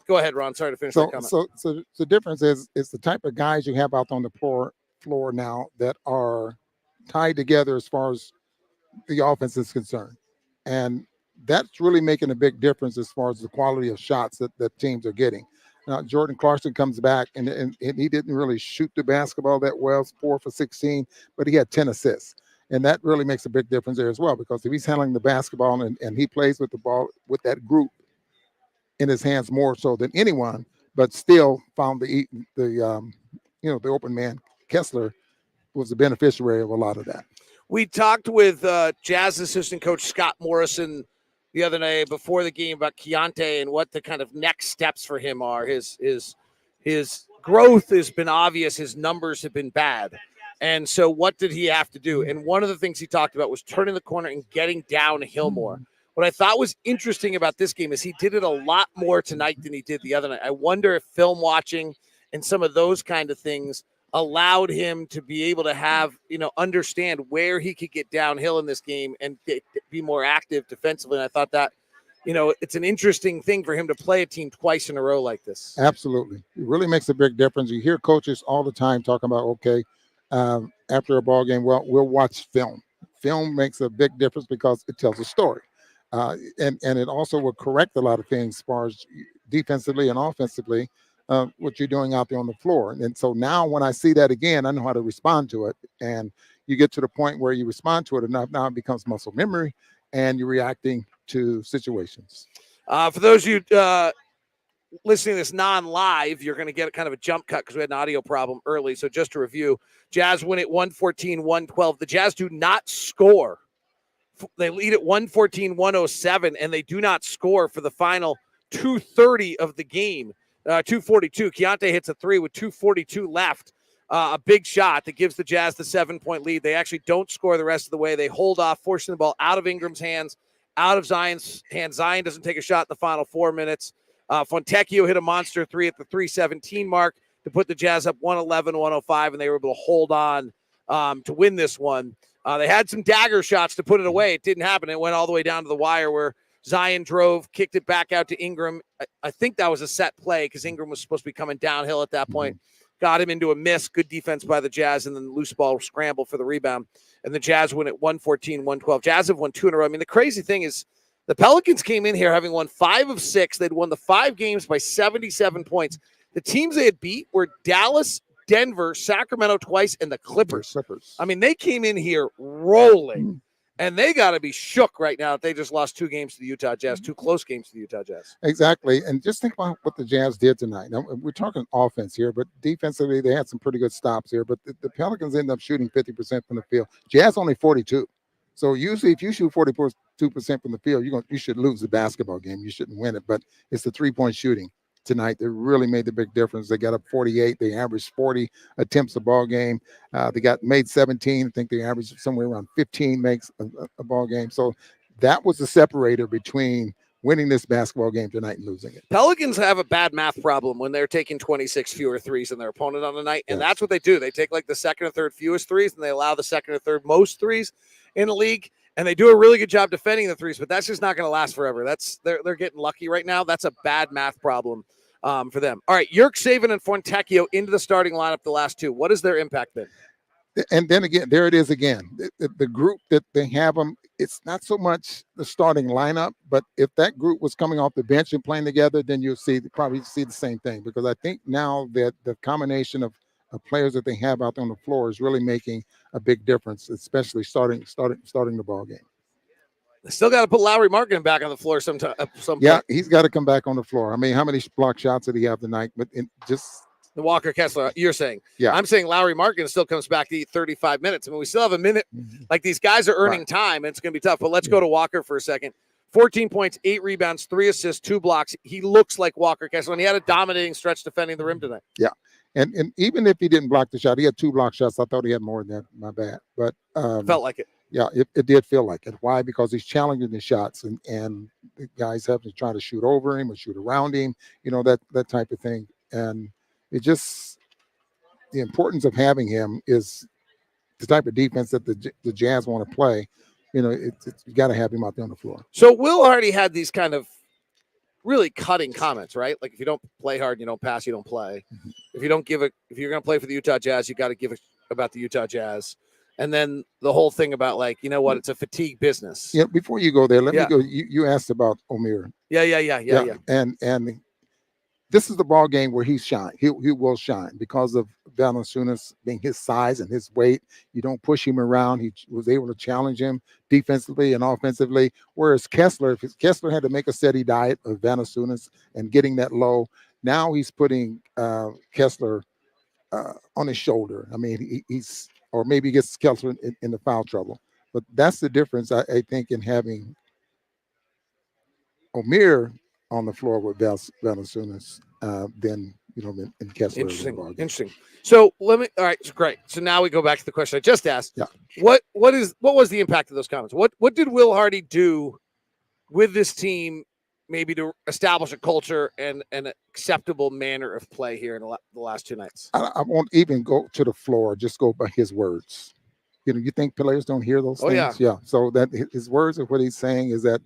Go ahead, Ron. Sorry to finish that comment. So the difference is the type of guys you have out on the floor now that are tied together as far as the offense is concerned, and that's really making a big difference as far as the quality of shots that teams are getting. Now, Jordan Clarkson comes back, and he didn't really shoot the basketball that well, 4 for 16, but he had 10 assists. And that really makes a big difference there as well, because if he's handling the basketball and he plays with the ball with that group in his hands more so than anyone, but still found the open man, Kessler, was the beneficiary of a lot of that. We talked with Jazz assistant coach Scott Morrison the other day before the game about Keyonte and what the kind of next steps for him are. His growth has been obvious. His numbers have been bad. And so what did he have to do? And one of the things he talked about was turning the corner and getting downhill more. What I thought was interesting about this game is he did it a lot more tonight than he did the other night. I wonder if film watching and some of those kind of things allowed him to be able to have, understand where he could get downhill in this game and be more active defensively. And I thought that, it's an interesting thing for him to play a team twice in a row like this. Absolutely. It really makes a big difference. You hear coaches all the time talking about, okay, after a ball game, well, we'll watch film. Film makes a big difference because it tells a story. And it also will correct a lot of things as far as defensively and offensively, what you're doing out there on the floor. And so now when I see that again, I know how to respond to it. And you get to the point where you respond to it enough, now it becomes muscle memory and you're reacting to situations. For those of you listening to this non-live, you're going to get kind of a jump cut because we had an audio problem early. So just to review, Jazz win at 114-112. The Jazz do not score. They lead at 114-107, and they do not score for the final 2:30 of the game. 2:42. Keyonte hits a three with 2:42 left. A big shot that gives the Jazz the 7-point lead. They actually don't score the rest of the way. They hold off, forcing the ball out of Ingram's hands, out of Zion's hands. Zion doesn't take a shot in the final 4 minutes. Fontechhio hit a monster three at the 3:17 mark to put the Jazz up 111-105, and they were able to hold on to win this one. They had some dagger shots to put it away. It didn't happen. It went all the way down to the wire where Zion drove, kicked it back out to Ingram. I think that was a set play because Ingram was supposed to be coming downhill at that point. Got him into a miss. Good defense by the Jazz, and then loose ball scramble for the rebound. And the Jazz win at 114-112. Jazz have won 2 in a row. I mean, the crazy thing is the Pelicans came in here having won 5 of 6. They'd won the 5 games by 77 points. The teams they had beat were Dallas, Denver, Sacramento twice, and the Clippers. I mean, they came in here rolling. And they got to be shook right now that they just lost 2 games to the Utah Jazz, 2 close games to the Utah Jazz. Exactly. And just think about what the Jazz did tonight. Now, we're talking offense here, but defensively, they had some pretty good stops here. But the Pelicans ended up shooting 50% from the field. Jazz only 42. So usually if you shoot 42% from the field, you should lose the basketball game. You shouldn't win it. But it's the three-point shooting tonight that really made the big difference. They got up 48. They averaged 40 attempts a ball game. They got made 17. I think they averaged somewhere around 15 makes a ball game. So that was the separator between winning this basketball game tonight and losing it. Pelicans have a bad math problem when they're taking 26 fewer threes than their opponent on the night. And that's what they do. They take like the second or third fewest threes, and they allow the second or third most threes in the league. And they do a really good job defending the threes, but that's just not going to last forever. They're getting lucky right now. That's a bad math problem for them. All right, Yerk, Saban, and Fontechhio into the starting lineup the last 2. What has their impact been? And then again, there it is again. The group that they have them, it's not so much the starting lineup, but if that group was coming off the bench and playing together, then you'll probably see the same thing. Because I think now that the combination of players that they have out there on the floor is really making a big difference, especially starting the ball game. They still got to put Lauri Markkanen back on the floor sometime. Yeah, he's got to come back on the floor. I mean, how many block shots did he have tonight? But the Walker Kessler, you're saying. Yeah. I'm saying Lauri Markkanen still comes back to eat 35 minutes. I mean, we still have a minute. Like, these guys are earning time, and it's going to be tough. But let's go to Walker for a second. 14 points, 8 rebounds, 3 assists, 2 blocks. He looks like Walker Kessler, and he had a dominating stretch defending the rim tonight. Yeah. And even if he didn't block the shot, he had 2 block shots. I thought he had more than that. My bad. But felt like it. Yeah, it did feel like it. Why? Because he's challenging the shots, and the guys have to try to shoot over him or shoot around him, that type of thing. And it just, the importance of having him is the type of defense that the Jazz want to play. You got to have him out there on the floor. So Will already had these kind of really cutting comments, right? Like if you don't play hard, you don't pass, you don't play. If you don't give it, if you're going to play for the Utah Jazz, you got to give it about the Utah Jazz. And then the whole thing about like, you know what, it's a fatigue business. Yeah. Before you go there, let me go. You asked about Omer. Yeah. And this is the ball game where he shine. He will shine because of Valanciunas being his size and his weight. You don't push him around. He was able to challenge him defensively and offensively. Whereas Kessler, if Kessler had to make a steady diet of Valanciunas and getting that low, now he's putting Kessler on his shoulder. I mean, he's or maybe he gets Kessler in the foul trouble. But that's the difference, I think, in having Omer on the floor with Valanciunas than in Kessler. Interesting. So all right, so great. So now we go back to the question I just asked. Yeah. What was the impact of those comments? What did Will Hardy do with this team, maybe to establish a culture and an acceptable manner of play here in the last two nights? I won't even go to the floor; just go by his words. You think players don't hear those things? Yeah. So that his words of what he's saying is that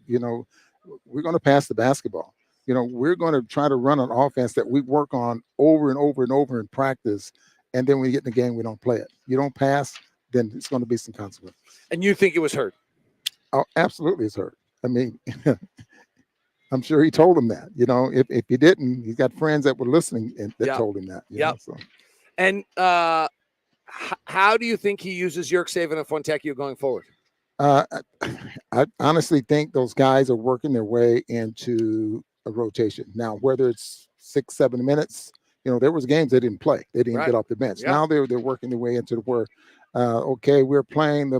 we're going to pass the basketball. We're going to try to run an offense that we work on over and over and over in practice. And then when we get in the game, we don't play it. You don't pass, then it's going to be some consequence. And you think it was hurt? Oh, absolutely it's hurt. I mean, I'm sure he told him that. If he didn't, he's got friends that were listening and that told him that. So. And how do you think he uses Yurtseven and Fontechhio going forward? I honestly think those guys are working their way into a rotation. Now, whether it's 6-7 minutes, there was games they didn't play. They didn't get off the bench. Now they're working their way into where, okay, we're playing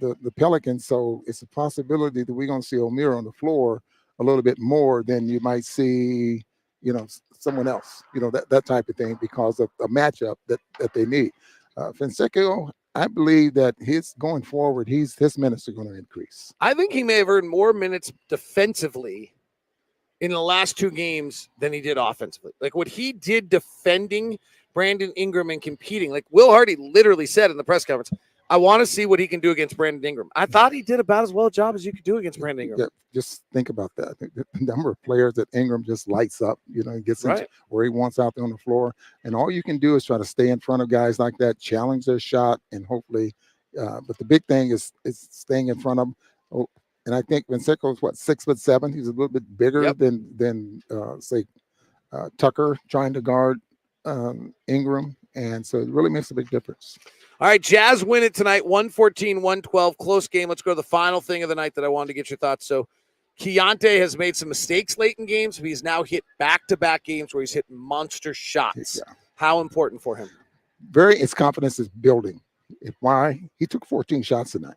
the Pelicans, so it's a possibility that we're going to see Omer on the floor a little bit more than you might see, someone else, that type of thing because of a matchup that they need. Fontechhio, I believe that his going forward, his minutes are going to increase. I think he may have earned more minutes defensively in the last two games than he did offensively. Like what he did defending Brandon Ingram and competing, like Will Hardy literally said in the press conference, I want to see what he can do against Brandon Ingram. I thought he did about as well a job as you could do against Brandon Ingram. Yeah, just think about that. The number of players that Ingram just lights up, and gets into where he wants out there on the floor. And all you can do is try to stay in front of guys like that, challenge their shot, and hopefully. But the big thing is staying in front of them. And I think Fontechhio is 6'7". He's a little bit bigger than say Tucker trying to guard Ingram, and so it really makes a big difference. All right, Jazz win it tonight, 114-112, close game. Let's go to the final thing of the night that I wanted to get your thoughts. So Keyonte has made some mistakes late in games, but he's now hit back-to-back games where he's hit monster shots. Yeah. How important for him? His confidence is building. Why? He took 14 shots tonight.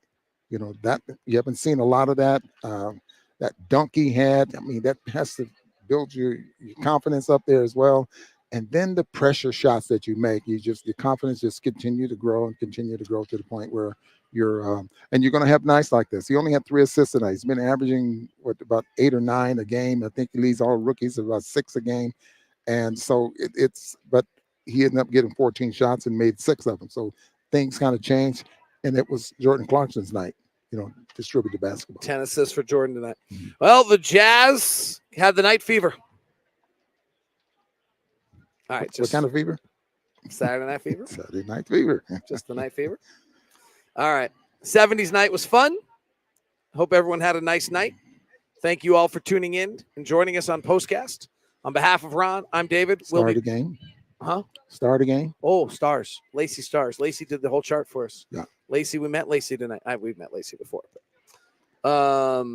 That you haven't seen a lot of that. That dunk he had, I mean, that has to build your confidence up there as well. And then the pressure shots that you make, your confidence just continue to grow to the point where you're and you're going to have nights like this. He only had 3 assists tonight. He's been averaging about 8 or 9 a game. I think he leads all rookies about 6 a game. And so but he ended up getting 14 shots and made 6 of them. So things kind of changed. And it was Jordan Clarkson's night, distribute the basketball. 10 assists for Jordan tonight. Mm-hmm. Well, the Jazz had the night fever. All right. What kind of fever? Saturday night fever? Saturday night fever. Just the night fever. All right. 70s night was fun. Hope everyone had a nice night. Thank you all for tuning in and joining us on Postcast. On behalf of Ron, I'm David. Start the game. Huh? Start a game. Oh, stars. Lacey Stars. Lacey did the whole chart for us. Yeah. Lacey, we met Lacey tonight. We've met Lacey before. But,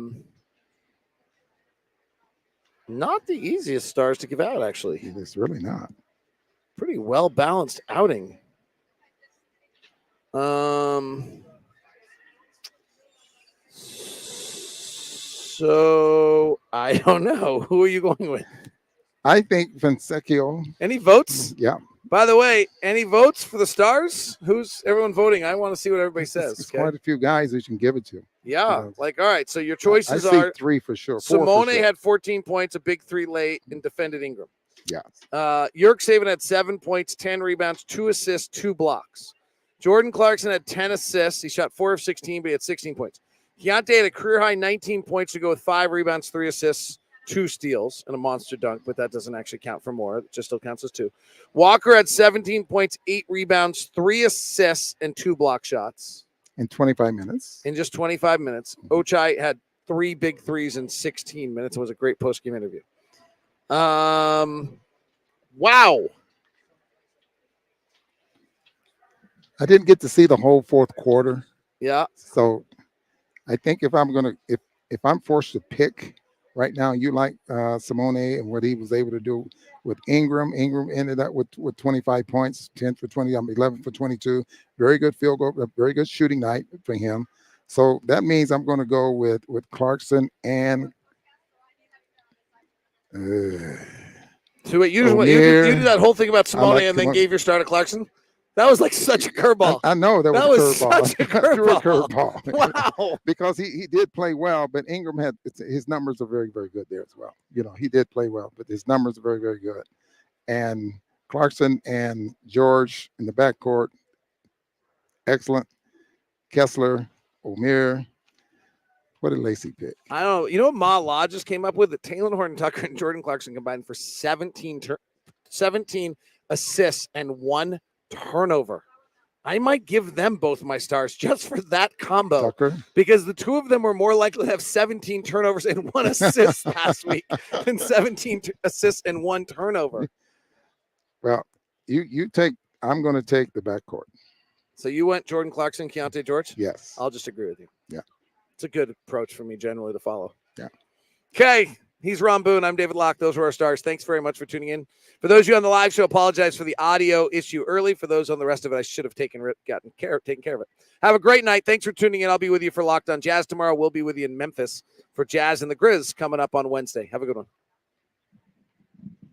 not the easiest stars to give out, actually. It's really not. Pretty well-balanced outing. So, I don't know. Who are you going with? I think Fontechhio. Any votes? Yeah. By the way, any votes for the Stars? Who's everyone voting? I want to see what everybody says. It's quite a few guys that you can give it to. Yeah. All right. So your choices I are 3 for sure. Simone had 14 points, a big 3 late, and defended Ingram. Yeah. Yurtseven had 7 points, 10 rebounds, 2 assists, 2 blocks. Jordan Clarkson had 10 assists. He shot 4 of 16, but he had 16 points. Keyonte had a career-high 19 points to go with 5 rebounds, 3 assists, 2 steals and a monster dunk, but that doesn't actually count for more. It just still counts as 2. Walker had 17 points, 8 rebounds, 3 assists, and 2 block shots. In 25 minutes. In just 25 minutes. Ochai had 3 big threes in 16 minutes. It was a great post-game interview. Wow. I didn't get to see the whole fourth quarter. Yeah. So I think if I'm forced to pick right now, you like Simone and what he was able to do with Ingram. Ingram ended up with 25 points, 10 for 20, 11 for 22. Very good field goal, a very good shooting night for him. So that means I'm going to go with Clarkson and So wait, you did that whole thing about Simone and then gave your start to Clarkson? That was like such a curveball. I know that was a curveball. Such a curveball. Wow. Because he did play well, but Ingram had his numbers are very, very good there as well. You know, he did play well, but his numbers are very, very good. And Clarkson and George in the backcourt, excellent. Kessler, Omier. What did Lacey pick? I don't know. You know what Ma Law just came up with? That Taylor Horton-Tucker and Jordan Clarkson combined for 17 assists and 1 turnover. I might give them both my stars just for that combo. Tucker. Because the 2 of them were more likely to have 17 turnovers and 1 assist last week than 17 assists and 1 turnover. Well, I'm going to take the backcourt. So you went Jordan Clarkson, Keyonte George? Yes. I'll just agree with you. Yeah. It's a good approach for me generally to follow. Yeah. Okay. He's Ron Boone. I'm David Locke. Those were our stars. Thanks very much for tuning in. For those of you on the live show, apologize for the audio issue early. For those on the rest of it, I should have taken care of it. Have a great night. Thanks for tuning in. I'll be with you for Locked on Jazz tomorrow. We'll be with you in Memphis for Jazz and the Grizz coming up on Wednesday. Have a good one.